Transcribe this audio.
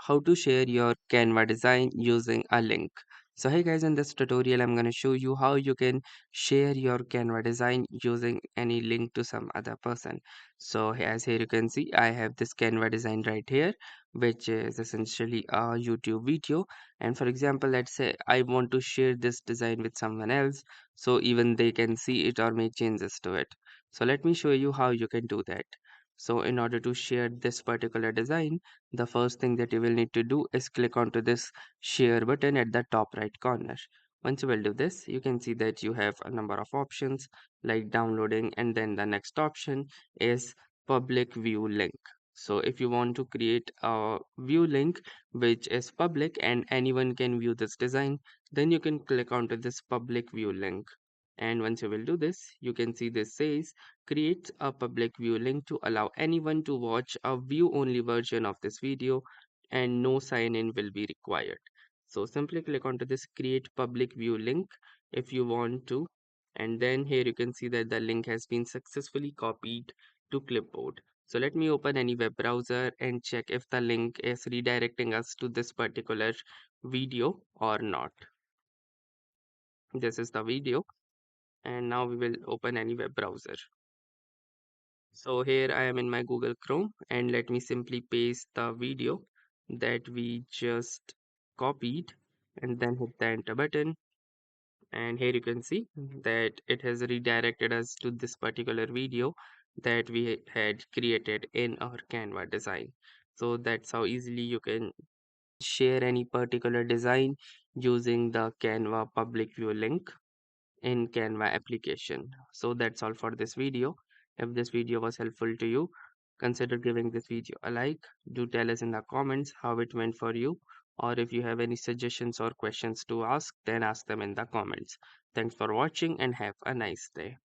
how to share your Canva design using a link. So hey guys, in this tutorial I'm going to show you how you can share your Canva design using any link to some other person. So as here you can see, I have this Canva design right here, which is essentially a YouTube video. And for example, let's say I want to share this design with someone else, so even they can see it or make changes to it. So let me show you how you can do that. So in order to share this particular design, the first thing that you will need to do is click onto this share button at the top right corner. Once you will do this, you can see that you have a number of options like downloading, and then the next option is public view link. So if you want to create a view link which is public and anyone can view this design, then you can click onto this public view link. And once you will do this, you can see this says create a public view link to allow anyone to watch a view only version of this video and no sign in will be required. So simply click onto this create public view link if you want to, and then here you can see that the link has been successfully copied to clipboard. So let me open any web browser and check if the link is redirecting us to this particular video or not. This is the video, and now we will open any web browser. So here I am in my Google Chrome, and let me simply paste the video that we just copied and then hit the enter button. And here you can see that it has redirected us to this particular video that we had created in our Canva design. So that's how easily you can share any particular design using the Canva public view link in Canva application. So that's all for this video. If this video was helpful to you, consider giving this video a like. Do tell us in the comments how it went for you, or if you have any suggestions or questions to ask, then ask them in the comments. Thanks for watching and have a nice day.